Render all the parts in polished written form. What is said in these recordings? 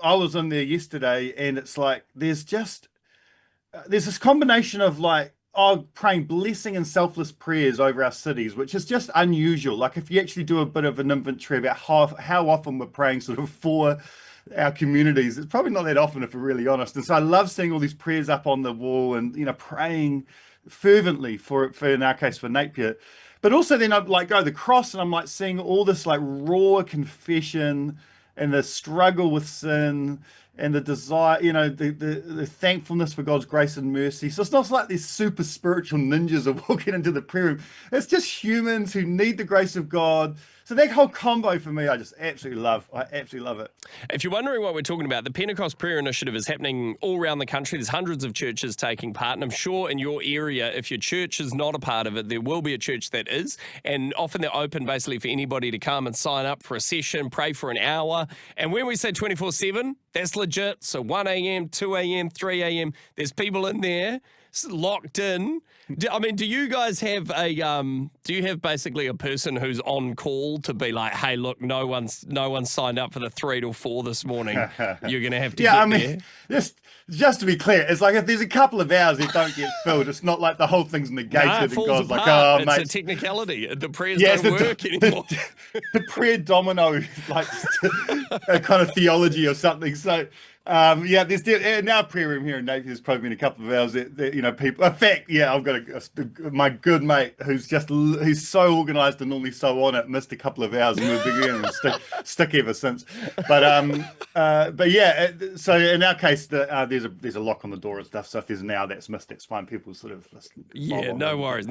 I was in there yesterday, and it's like there's this combination of like praying blessing and selfless prayers over our cities, which is just unusual. Like if you actually do a bit of an inventory about how often we're praying sort of for our communities, it's probably not that often if we're really honest. And so I love seeing all these prayers up on the wall and praying fervently for in our case for Napier. But also then I like go to the cross and I'm like seeing all this like raw confession and the struggle with sin and the desire, the thankfulness for God's grace and mercy. So it's not like these super spiritual ninjas are walking into the prayer room. It's just humans who need the grace of God. So that whole combo for me, I just absolutely love. I absolutely love it. If you're wondering what we're talking about, the Pentecost Prayer Initiative is happening all around the country. There's hundreds of churches taking part, and I'm sure in your area, if your church is not a part of it, there will be a church that is, and often they're open basically for anybody to come and sign up for a session, pray for an hour, and when we say 24/7, that's legit. So 1 a.m., 2 a.m., 3 a.m., there's people in there locked in. I mean, do you guys have basically a person who's on call to be like, hey, look, no one's signed up for the 3 to 4 this morning. You're going to have to get there. Just to be clear, it's like if there's a couple of hours that don't get filled, it's not like the whole thing's negated and God's apart. like, oh, it's mate. a technicality. The prayers don't work anymore. The prayer domino, like a kind of theology or something. So, there's in our prayer room here in Napier, there's probably been a couple of hours that people. In fact, I've got my good mate who's so organised and normally so on it, missed a couple of hours and we've been stick ever since. But yeah, so in our case, there's a lock on the door and stuff. So if there's an hour that's missed, that's fine. People sort of no worries.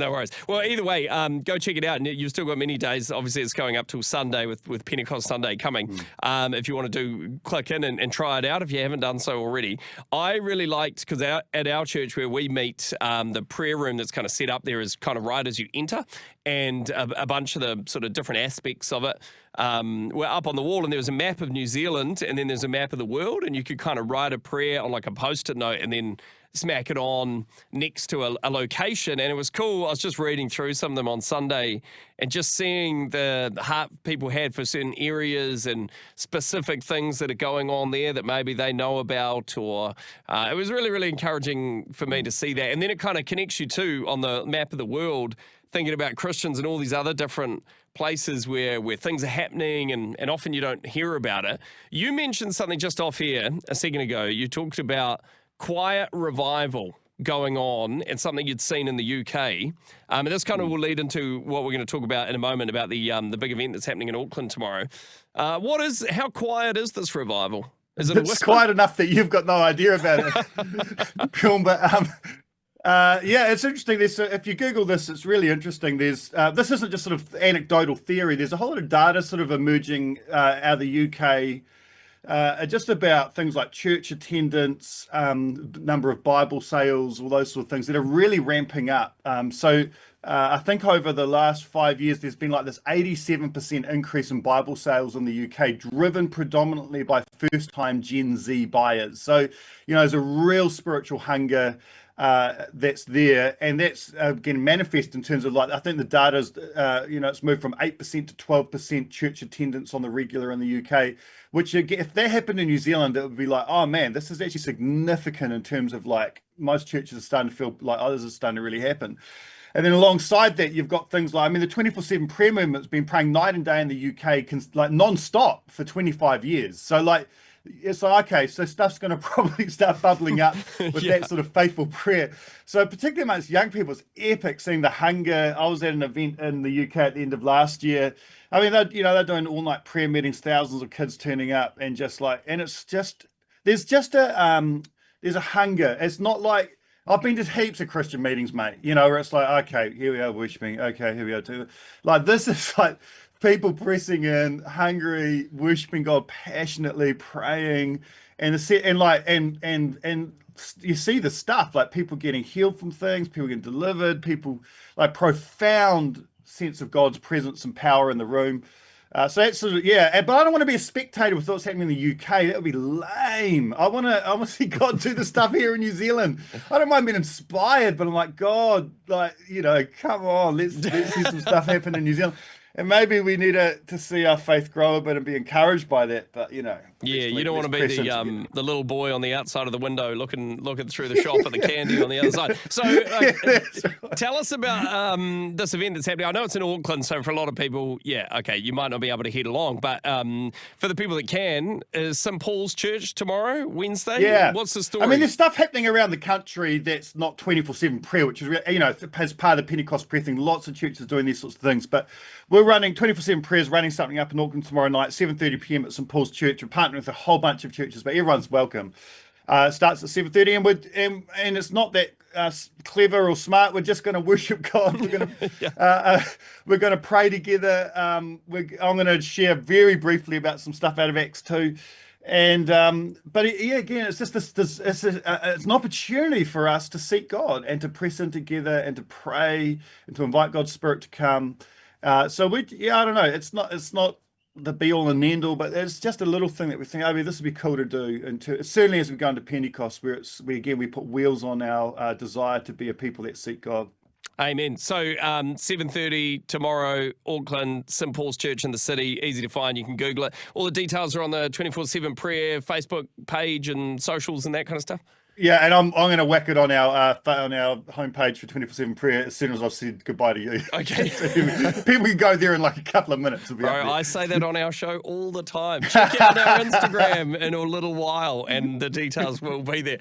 Well, either way, go check it out. And you've still got many days. Obviously, it's going up till Sunday with Pentecost Sunday coming. If you want to click in and try it out, if you haven't done so already. I really liked, because at our church where we meet, the prayer room that's kind of set up there is kind of right as you enter, and a bunch of the sort of different aspects of it were up on the wall, and there was a map of New Zealand, and then there's a map of the world, and you could kind of write a prayer on like a post-it note and then smack it on next to a location, and it was cool. I was just reading through some of them on Sunday and just seeing the heart people had for certain areas and specific things that are going on there that maybe they know about, or it was really, really encouraging for me to see that. And then it kind of connects you too on the map of the world, thinking about Christians and all these other different places where things are happening and often you don't hear about it. You mentioned something just off here a second ago. You talked about quiet revival going on and something you'd seen in the UK. And this kind of will lead into what we're going to talk about in a moment about the big event that's happening in Auckland tomorrow. How quiet is this revival? Is it it's quiet enough that you've got no idea about it. But it's interesting. If you Google this, it's really interesting. This isn't just sort of anecdotal theory. There's a whole lot of data sort of emerging out of the UK just about things like church attendance, number of Bible sales, all those sort of things that are really ramping up. I think over the last 5 years, there's been like this 87% increase in Bible sales in the UK, driven predominantly by first-time Gen Z buyers. So, there's a real spiritual hunger that's there, and that's again manifest in terms of like I think the data's it's moved from 8% to 12% church attendance on the regular in the UK, which again, if that happened in New Zealand, it would be like, oh man, this is actually significant in terms of like most churches are starting to feel like this is starting to really happen. And then alongside that, you've got things like, the 24/7 prayer movement's been praying night and day in the UK, like non-stop for 25 years. So like, it's like, okay, so stuff's going to probably start bubbling up with that sort of faithful prayer. So particularly amongst young people, it's epic seeing the hunger. I was at an event in the UK at the end of last year. They're doing all-night prayer meetings, thousands of kids turning up, and it's just, there's a hunger. It's not like, I've been to heaps of Christian meetings, mate, where it's like, okay, here we are worshiping. Okay, here we go too. Like, this is like people pressing in, hungry, worshiping God passionately, praying, and you see the stuff, like people getting healed from things, people getting delivered, people like profound sense of God's presence and power in the room. So that's sort of, but I don't want to be a spectator with what's happening in the UK. That would be lame. I want to see God do the stuff here in New Zealand. I don't mind being inspired, but I'm like, God, like, come on, let's see some stuff happen in New Zealand. And maybe we need to see our faith grow a bit and be encouraged by that. But, Yeah, Let's you don't want to be press in together. the little boy on the outside of the window looking through the shop at the candy on the other side. So That's right. tell us about this event that's happening. I know it's in Auckland, so for a lot of people, yeah, okay, you might not be able to head along, but for the people that can, is St. Paul's Church tomorrow, Wednesday? Yeah. What's the story? I mean, there's stuff happening around the country that's not 24/7 prayer, which is, as part of the Pentecost prayer thing. Lots of churches doing these sorts of things. But we're running 24/7 prayers, running something up in Auckland tomorrow night, 7:30 p.m. at St. Paul's Church. We're partnering with a whole bunch of churches, but everyone's welcome. It starts at 7:30, and it's not that clever or smart. We're just going to worship God. We're going to pray together. I'm going to share very briefly about some stuff out of Acts 2. And yeah, again, it's just it's an opportunity for us to seek God and to press in together and to pray and to invite God's Spirit to come. I don't know. It's not the be all and end all, but it's just a little thing that we think, oh, this would be cool to do. And certainly as we go into Pentecost, where we put wheels on our desire to be a people that seek God. Amen. So 7:30 tomorrow, Auckland, St. Paul's Church in the city. Easy to find. You can Google it. All the details are on the 24/7 prayer Facebook page and socials and that kind of stuff. Yeah, and I'm going to whack it on our homepage for 24/7 prayer as soon as I've said goodbye to you. Okay. So people can go there in like a couple of minutes. Bro, I say that on our show all the time. Check out our Instagram in a little while and the details will be there.